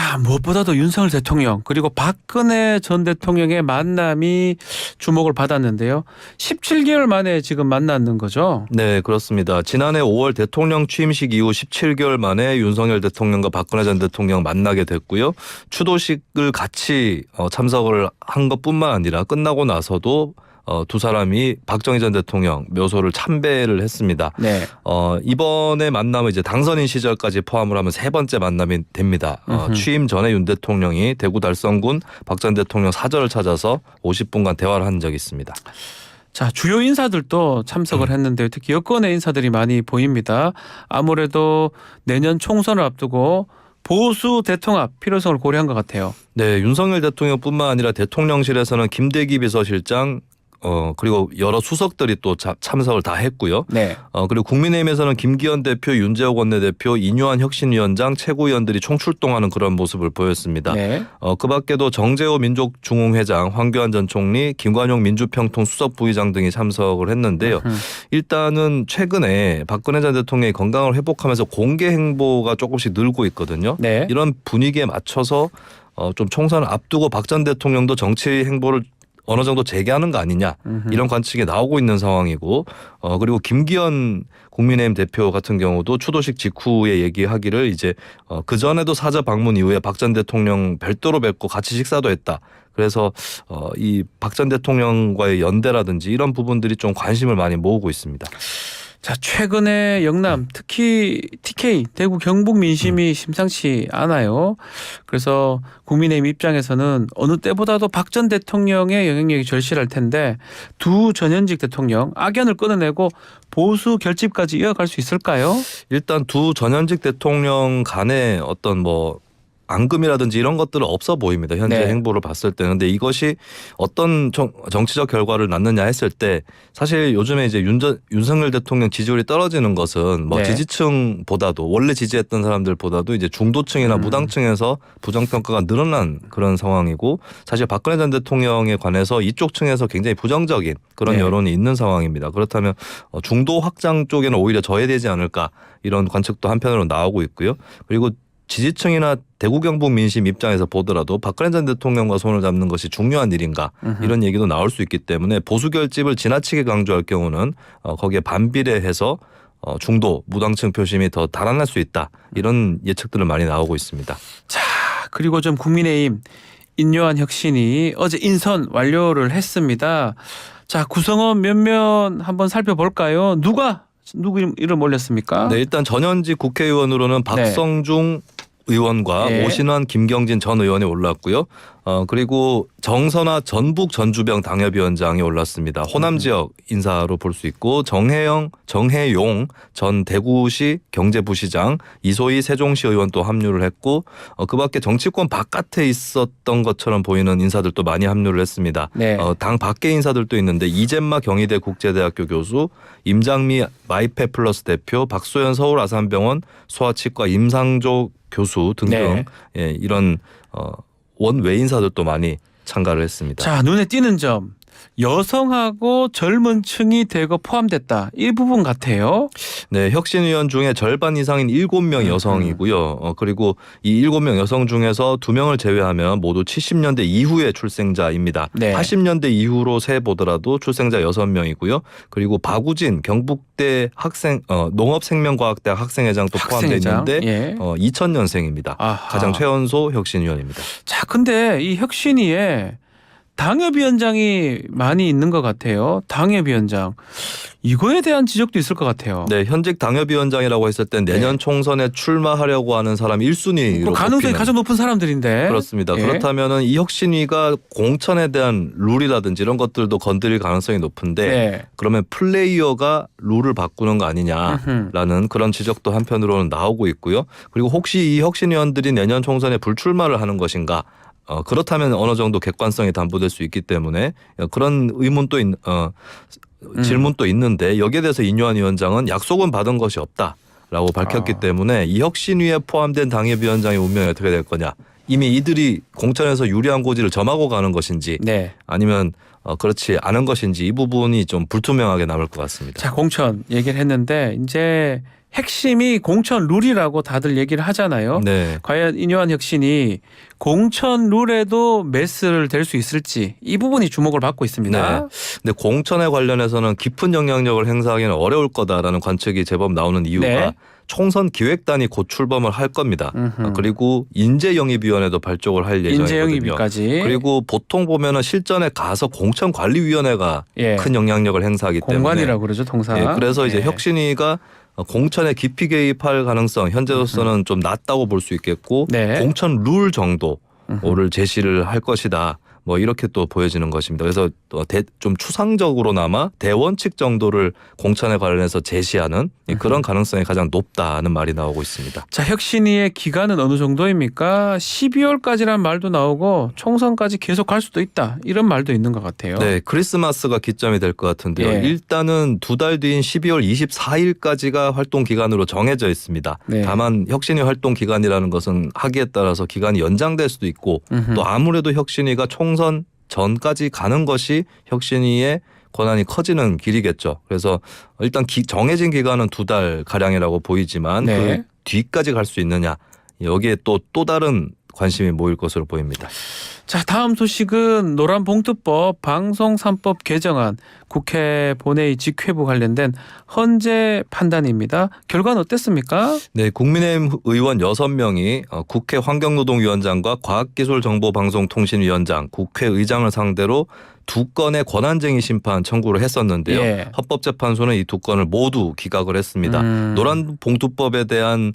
자, 무엇보다도 윤석열 대통령 그리고 박근혜 전 대통령의 만남이 주목을 받았는데요. 17개월 만에 지금 만났는 거죠? 네, 그렇습니다. 지난해 5월 대통령 취임식 이후 17개월 만에 윤석열 대통령과 박근혜 전 대통령 만나게 됐고요. 추도식을 같이 참석을 한 것뿐만 아니라 끝나고 나서도 두 사람이 박정희 전 대통령 묘소를 참배를 했습니다. 네. 이번에 만남은 이제 당선인 시절까지 포함을 하면 세 번째 만남이 됩니다. 취임 전에 윤 대통령이 대구 달성군 박 전 대통령 사저를 찾아서 50분간 대화를 한 적이 있습니다. 자, 주요 인사들도 참석을 했는데요. 특히 여권의 인사들이 많이 보입니다. 아무래도 내년 총선을 앞두고 보수 대통합 필요성을 고려한 것 같아요. 네, 윤석열 대통령뿐만 아니라 대통령실에서는 김대기 비서실장 그리고 여러 수석들이 또 참석을 다 했고요. 네. 그리고 국민의힘에서는 김기현 대표, 윤재욱 원내대표, 이뇨한 혁신위원장, 최고위원들이 총출동하는 그런 모습을 보였습니다. 네. 그 밖에도 정재호 민족중흥회장, 황교안 전 총리, 김관용 민주평통 수석 부의장 등이 참석을 했는데요. 일단은 최근에 박근혜 전 대통령이 건강을 회복하면서 공개 행보가 조금씩 늘고 있거든요. 네. 이런 분위기에 맞춰서 좀 총선을 앞두고 박 전 대통령도 정치 행보를 어느 정도 재개하는 거 아니냐 이런 관측이 나오고 있는 상황이고 그리고 김기현 국민의힘 대표 같은 경우도 추도식 직후에 얘기하기를 이제 그 전에도 사저 방문 이후에 박 전 대통령 별도로 뵙고 같이 식사도 했다. 그래서 이 박 전 대통령과의 연대라든지 이런 부분들이 좀 관심을 많이 모으고 있습니다. 자, 최근에 영남 특히 TK 대구 경북 민심이 심상치 않아요. 그래서 국민의힘 입장에서는 어느 때보다도 박 전 대통령의 영향력이 절실할 텐데 두 전현직 대통령 악연을 끊어내고 보수 결집까지 이어갈 수 있을까요? 일단 두 전현직 대통령 간의 어떤 앙금이라든지 이런 것들은 없어 보입니다. 현재 네. 행보를 봤을 때는. 근데 이것이 어떤 정치적 결과를 낳느냐 했을 때 사실 요즘에 이제 윤석열 대통령 지지율이 떨어지는 것은 네. 지지층보다도 원래 지지했던 사람들보다도 이제 중도층이나 무당층에서 부정평가가 늘어난 그런 상황이고 사실 박근혜 전 대통령에 관해서 이쪽 층에서 굉장히 부정적인 그런 네. 여론이 있는 상황입니다. 그렇다면 중도 확장 쪽에는 오히려 저해되지 않을까 이런 관측도 한편으로 나오고 있고요. 그리고 지지층이나 대구 경북 민심 입장에서 보더라도 박근혜 전 대통령과 손을 잡는 것이 중요한 일인가 이런 얘기도 나올 수 있기 때문에 보수 결집을 지나치게 강조할 경우는 거기에 반비례해서 중도 무당층 표심이 더 달아날 수 있다 이런 예측들은 많이 나오고 있습니다. 자, 그리고 좀 국민의힘 인요한 혁신이 어제 인선 완료를 했습니다. 자, 구성원 몇몇 한번 살펴볼까요? 누구 이름 올렸습니까? 네, 일단 전현직 국회의원으로는 박성중 의원과 네. 오신환, 김경진 전 의원이 올랐고요. 그리고 정선아 전북 전주병 당협위원장이 올랐습니다. 호남 지역 인사로 볼 수 있고 정혜용 전 대구시 경제부시장, 이소희 세종시 의원 또 합류를 했고 그밖에 정치권 바깥에 있었던 것처럼 보이는 인사들도 많이 합류를 했습니다. 네. 당 밖의 인사들도 있는데 이재마 경희대 국제대학교 교수, 임장미 마이페 플러스 대표, 박소연 서울 아산병원 소아치과 임상조 교수 등등 네. 이런 원외 인사들도 많이 참가를 했습니다. 자, 눈에 띄는 점. 여성하고 젊은 층이 대거 포함됐다. 이 부분 같아요. 네, 혁신위원 중에 절반 이상인 7명 여성이고요. 그리고 이 7명 여성 중에서 2명을 제외하면 모두 70년대 이후의 출생자입니다. 네. 80년대 이후로 세 보더라도 출생자 6명이고요. 그리고 박우진 경북대 농업생명과학대학 학생회장도 포함되어 있는데 예. 2000년생입니다. 아하. 가장 최연소 혁신위원입니다. 자, 근데 이 혁신위에 당협위원장이 많이 있는 것 같아요. 당협위원장. 이거에 대한 지적도 있을 것 같아요. 네, 현직 당협위원장이라고 했을 때 내년 총선에 출마하려고 하는 사람 1순위로 그 가능성이 가장 높은 사람들인데. 그렇습니다. 예. 그렇다면은 이 혁신위가 공천에 대한 룰이라든지 이런 것들도 건드릴 가능성이 높은데 네. 그러면 플레이어가 룰을 바꾸는 거 아니냐라는 그런 지적도 한편으로는 나오고 있고요. 그리고 혹시 이 혁신위원들이 내년 총선에 불출마를 하는 것인가? 그렇다면 어느 정도 객관성이 담보될 수 있기 때문에 그런 의문도 질문도 있는데 여기에 대해서 인요한 위원장은 약속은 받은 것이 없다라고 밝혔기 때문에 이 혁신위에 포함된 당협위원장의 운명이 어떻게 될 거냐. 이미 이들이 공천에서 유리한 고지를 점하고 가는 것인지 네. 아니면 그렇지 않은 것인지 이 부분이 좀 불투명하게 남을 것 같습니다. 자, 공천 얘기를 했는데 이제 핵심이 공천 룰이라고 다들 얘기를 하잖아요. 네. 과연 인요한 혁신이 공천 룰에도 메스를 댈 수 있을지 이 부분이 주목을 받고 있습니다. 네. 근데 공천에 관련해서는 깊은 영향력을 행사하기는 어려울 거다라는 관측이 제법 나오는 이유가 네. 총선 기획단이 곧 출범을 할 겁니다. 그리고 인재영입위원회도 발족을 할 예정이거든요. 인재영입까지. 그리고 보통 보면은 실전에 가서 공천관리위원회가 예. 큰 영향력을 행사하기 때문에 공관이라고 그러죠, 통상. 예, 그래서 이제 예. 혁신위가 공천에 깊이 개입할 가능성 현재로서는 좀 낮다고 볼 수 있겠고 네. 공천 룰 정도를 제시를 할 것이다. 뭐 이렇게 또 보여지는 것입니다. 그래서 또 좀 추상적으로나마 대원칙 정도를 공천에 관련해서 제시하는 그런 가능성이 가장 높다는 말이 나오고 있습니다. 자, 혁신위의 기간은 어느 정도입니까? 12월까지란 말도 나오고 총선까지 계속 갈 수도 있다. 이런 말도 있는 것 같아요. 네, 크리스마스가 기점이 될 것 같은데요. 예. 일단은 두 달 뒤인 12월 24일까지가 활동 기간으로 정해져 있습니다. 네. 다만 혁신위 활동 기간이라는 것은 하기에 따라서 기간이 연장될 수도 있고 또 아무래도 혁신위가 총선 전까지 가는 것이 혁신위의 권한이 커지는 길이겠죠. 그래서 일단 정해진 기간은 두 달 가량이라고 보이지만 네. 그 뒤까지 갈 수 있느냐 여기에 또 다른 관심이 모일 것으로 보입니다. 자, 다음 소식은 노란봉투법 방송 3법 개정안 국회 본회의 직회부 관련된 헌재 판단입니다. 결과는 어땠습니까? 네, 국민의힘 의원 6명이 국회 환경노동위원장과 과학기술정보방송통신위원장, 국회의장을 상대로 두 건의 권한쟁의 심판 청구를 했었는데요. 예. 헌법재판소는 이 두 건을 모두 기각을 했습니다. 노란봉투법에 대한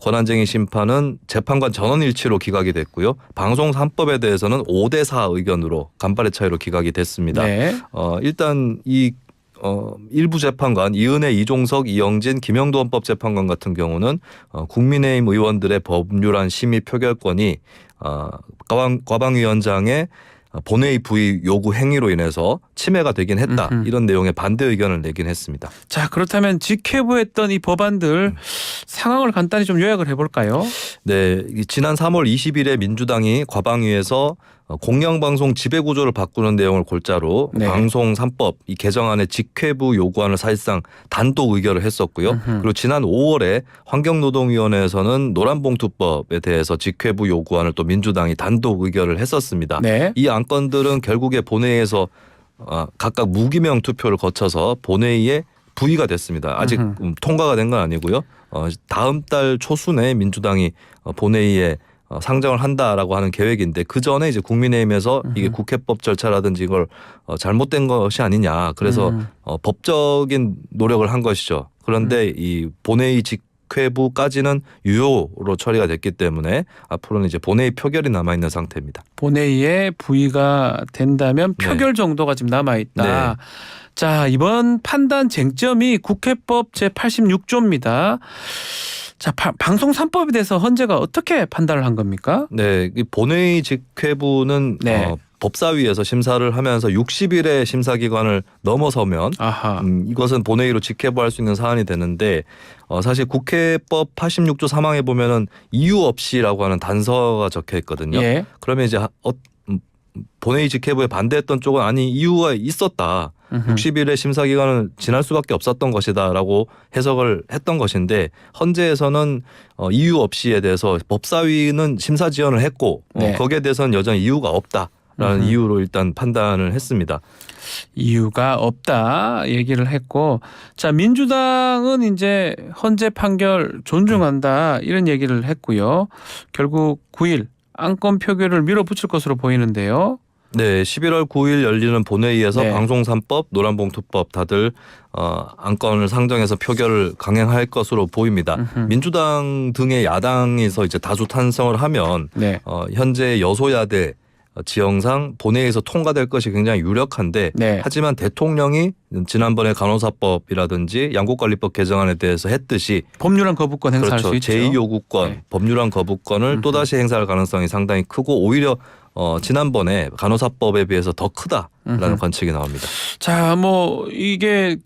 권한쟁의 심판은 재판관 전원일치로 기각이 됐고요. 방송 3법에 대해서는 5대4 의견으로 간발의 차이로 기각이 됐습니다. 네. 일단 이 일부 재판관 이은혜, 이종석, 이영진, 김영도 헌법재판관 같은 경우는 국민의힘 의원들의 법률안 심의 표결권이 과방위원장의 본회의 부의 요구 행위로 인해서 침해가 되긴 했다. 이런 내용의 반대 의견을 내긴 했습니다. 자, 그렇다면 직회부했던 이 법안들 상황을 간단히 좀 요약을 해볼까요? 네, 지난 3월 20일에 민주당이 과방위에서 공영방송 지배구조를 바꾸는 내용을 골자로 네. 방송 3법 이 개정안의 직회부 요구안을 사실상 단독 의결을 했었고요. 그리고 지난 5월에 환경노동위원회에서는 노란봉투법에 대해서 직회부 요구안을 또 민주당이 단독 의결을 했었습니다. 네. 이 안건들은 결국에 본회의에서 각각 무기명 투표를 거쳐서 본회의에 부의가 됐습니다. 아직 통과가 된 건 아니고요. 다음 달 초순에 민주당이 본회의에 상정을 한다라고 하는 계획인데 그 전에 이제 국민의힘에서 이게 국회법 절차라든지 이걸 잘못된 것이 아니냐. 그래서 법적인 노력을 한 것이죠. 그런데 이 본회의 직회부까지는 유효로 처리가 됐기 때문에 앞으로는 이제 본회의 표결이 남아 있는 상태입니다. 본회의에 부의가 된다면 표결 정도가 지금 남아 있다. 네. 자, 이번 판단 쟁점이 국회법 제86조입니다. 자, 방송 3법에 대해서 헌재가 어떻게 판단을 한 겁니까? 네, 이 본회의 직회부는 네. 법사위에서 심사를 하면서 60일의 심사 기간을 넘어서면 아하. 이것은 본회의로 직회부할 수 있는 사안이 되는데 사실 국회법 86조 3항에 보면은 이유 없이라고 하는 단서가 적혀 있거든요. 예. 그러면 이제 본회의 직회부에 반대했던 쪽은 아니 이유가 있었다. 60일의 심사 기간을 지날 수밖에 없었던 것이다라고 해석을 했던 것인데 헌재에서는 이유 없이에 대해서 법사위는 심사 지연을 했고 네. 거기에 대해서는 여전히 이유가 없다라는 이유로 일단 판단을 했습니다. 이유가 없다 얘기를 했고, 자, 민주당은 이제 헌재 판결 존중한다 이런 얘기를 했고요. 결국 9일 안건 표결을 밀어붙일 것으로 보이는데요. 네, 11월 9일 열리는 본회의에서 네. 방송 3법, 노란봉투법 다들 안건을 상정해서 표결을 강행할 것으로 보입니다. 민주당 등의 야당에서 이제 다수 탄성을 하면 네. 현재 여소야대 지형상 본회의에서 통과될 것이 굉장히 유력한데 네. 하지만 대통령이 지난번에 간호사법이라든지 양국관리법 개정안에 대해서 했듯이 법률안 거부권 행사할 그렇죠. 수 있죠. 제2요구권, 네. 법률안 거부권을 또다시 행사할 가능성이 상당히 크고 오히려 지난번에 간호사법에 비해서 더 크다라는 관측이 나옵니다. 자, 뭐 이게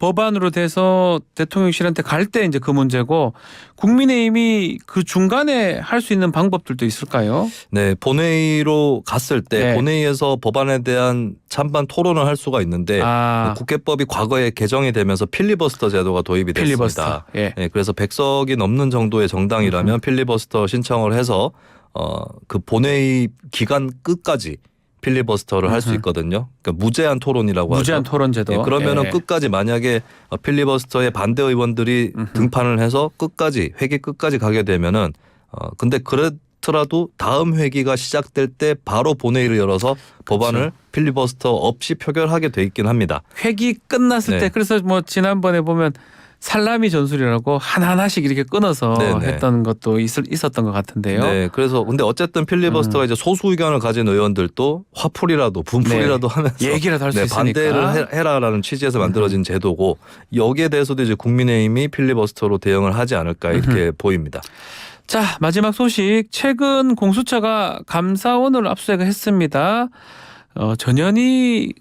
법안으로 돼서 대통령실한테 갈 때 이제 그 문제고 국민의힘이 그 중간에 할 수 있는 방법들도 있을까요? 네, 본회의로 갔을 때 네. 본회의에서 법안에 대한 찬반 토론을 할 수가 있는데 국회법이 과거에 개정이 되면서 필리버스터 제도가 도입이 됐습니다. 예. 네, 그래서 100석이 넘는 정도의 정당이라면 필리버스터 신청을 해서 그 본회의 기간 끝까지 필리버스터를 할 수 있거든요. 그러니까 무제한 토론이라고 무제한 하죠. 토론제도. 네, 그러면은 예. 끝까지 만약에 필리버스터에 반대 의원들이 등판을 해서 끝까지 회기 끝까지 가게 되면은 근데 그렇더라도 다음 회기가 시작될 때 바로 본회의를 열어서 법안을 필리버스터 없이 표결하게 돼 있긴 합니다. 회기 끝났을 네. 때 그래서 뭐 지난번에 보면 살라미 전술이라고 하나하나씩 이렇게 끊어서 네네. 했던 것도 있었던 것 같은데요. 네, 그래서 근데 어쨌든 필리버스터가 이제 소수 의견을 가진 의원들도 화풀이라도 분풀이라도 하면서 얘기라도 할 수 있으니까. 반대를 해라라는 취지에서 만들어진 제도고 여기에 대해서도 이제 국민의힘이 필리버스터로 대응을 하지 않을까 이렇게 보입니다. 자, 마지막 소식. 최근 공수처가 감사원을 압수수색을 했습니다. 전현희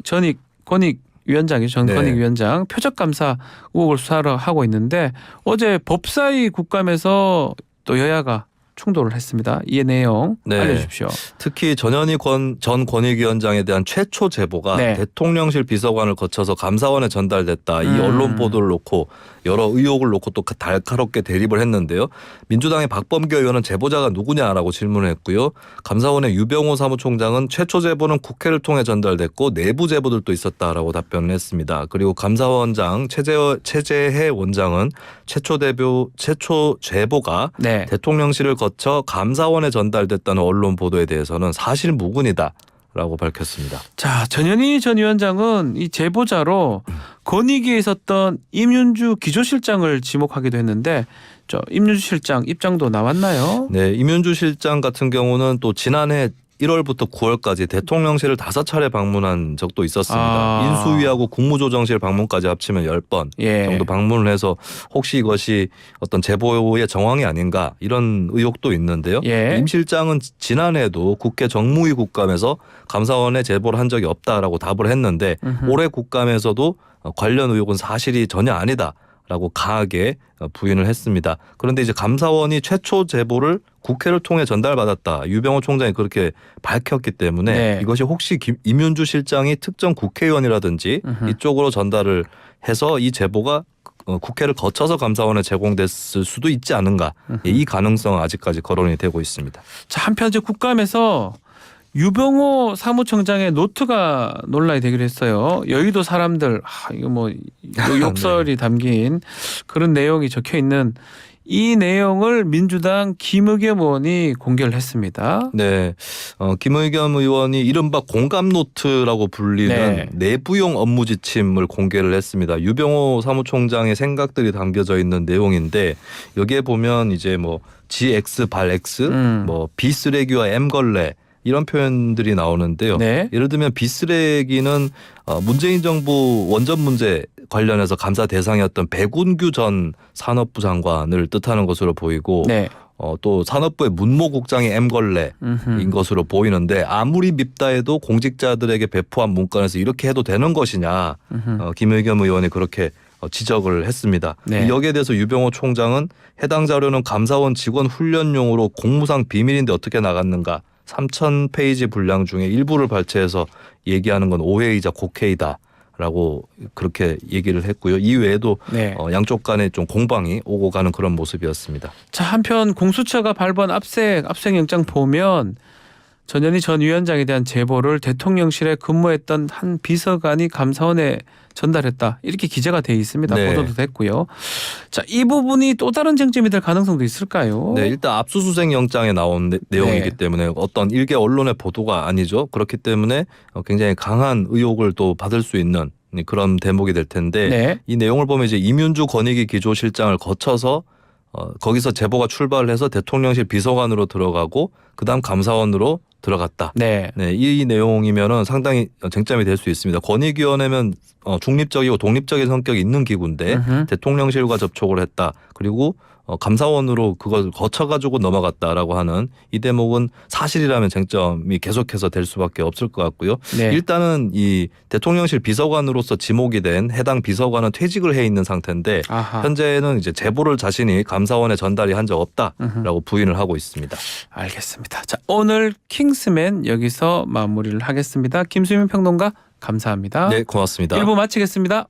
권익위원장이죠. 전 네. 권익위원장 표적감사 의혹을 수사를 하고 있는데 어제 법사위 국감에서 또 여야가 충돌을 했습니다. 이 내용 네. 알려주십시오. 특히 전현희 전 권익위원장에 대한 최초 제보가 네. 대통령실 비서관을 거쳐서 감사원에 전달됐다. 이 언론 보도를 놓고 여러 의혹을 놓고 또 날카롭게 대립을 했는데요. 민주당의 박범계 의원은 제보자가 누구냐라고 질문을 했고요. 감사원의 유병호 사무총장은 최초 제보는 국회를 통해 전달됐고 내부 제보들도 있었다라고 답변을 했습니다. 그리고 감사원장 최재해 원장은 최초 제보가 네. 대통령실을 거쳐 감사원에 전달됐다는 언론 보도에 대해서는 사실 무근이다라고 밝혔습니다. 자, 전현희 전 위원장은 이 제보자로 권익위에 있었던 임윤주 기조실장을 지목하기도 했는데 저 임윤주 실장 입장도 나왔나요? 네, 임윤주 실장 같은 경우는 또 지난해 1월부터 9월까지 대통령실을 5차례 방문한 적도 있었습니다. 인수위하고 국무조정실 방문까지 합치면 10번 예. 정도 방문을 해서 혹시 이것이 어떤 제보의 정황이 아닌가 이런 의혹도 있는데요. 예. 임 실장은 지난해에도 국회 정무위 국감에서 감사원에 제보를 한 적이 없다라고 답을 했는데 올해 국감에서도 관련 의혹은 사실이 전혀 아니다. 라고 강하게 부인을 했습니다. 그런데 이제 감사원이 최초 제보를 국회를 통해 전달받았다. 유병호 총장이 그렇게 밝혔기 때문에 네. 이것이 혹시 임윤주 실장이 특정 국회의원이라든지 이쪽으로 전달을 해서 이 제보가 국회를 거쳐서 감사원에 제공됐을 수도 있지 않은가. 이 가능성은 아직까지 거론이 되고 있습니다. 자, 한편 이제 국감에서 유병호 사무총장의 노트가 논란이 되기로 했어요. 여의도 사람들 이거 뭐 욕설이 담긴 그런 내용이 적혀 있는 이 내용을 민주당 김의겸 의원이 공개를 했습니다. 네, 김의겸 의원이 이른바 공감 노트라고 불리는 네. 내부용 업무 지침을 공개를 했습니다. 유병호 사무총장의 생각들이 담겨져 있는 내용인데 여기에 보면 이제 뭐 GX 발X, 뭐 비쓰레기와 M걸레 이런 표현들이 나오는데요. 네. 예를 들면 비쓰레기는 문재인 정부 원전 문제 관련해서 감사 대상이었던 백운규 전 산업부 장관을 뜻하는 것으로 보이고 네. 또 산업부의 문모국장이 M걸레인 것으로 보이는데 아무리 밉다 해도 공직자들에게 배포한 문건에서 이렇게 해도 되는 것이냐 김의겸 의원이 그렇게 지적을 했습니다. 네. 여기에 대해서 유병호 총장은 해당 자료는 감사원 직원 훈련용으로 공무상 비밀인데 어떻게 나갔는가 3,000페이지 분량 중에 일부를 발췌해서 얘기하는 건 오해이자 곡해이다라고 그렇게 얘기를 했고요. 이 외에도 네. 양쪽 간에 좀 공방이 오고 가는 그런 모습이었습니다. 자, 한편 공수처가 발부한 압수영장 보면 전현희 전 위원장에 대한 제보를 대통령실에 근무했던 한 비서관이 감사원에 전달했다. 이렇게 기재가 돼 있습니다. 네. 보도도 됐고요. 자, 이 부분이 또 다른 쟁점이 될 가능성도 있을까요? 네, 일단 압수수색 영장에 나온 내용이기 네. 때문에 어떤 일개 언론의 보도가 아니죠. 그렇기 때문에 굉장히 강한 의혹을 또 받을 수 있는 그런 대목이 될 텐데 네. 이 내용을 보면 이제 임윤주 권익위 기조실장을 거쳐서 거기서 제보가 출발을 해서 대통령실 비서관으로 들어가고 그다음 감사원으로 들어갔다. 네. 네, 이 내용이면은 상당히 쟁점이 될 수 있습니다. 권익위원회면 중립적이고 독립적인 성격이 있는 기구인데 대통령실과 접촉을 했다. 그리고 감사원으로 그걸 거쳐가지고 넘어갔다라고 하는 이 대목은 사실이라면 쟁점이 계속해서 될 수밖에 없을 것 같고요. 네. 일단은 이 대통령실 비서관으로서 지목이 된 해당 비서관은 퇴직을 해 있는 상태인데 아하. 현재는 이제 제보를 자신이 감사원에 전달이 한 적 없다라고 부인을 하고 있습니다. 알겠습니다. 자, 오늘 킹스맨 여기서 마무리를 하겠습니다. 김수민 평론가 감사합니다. 네, 고맙습니다. 1부 마치겠습니다.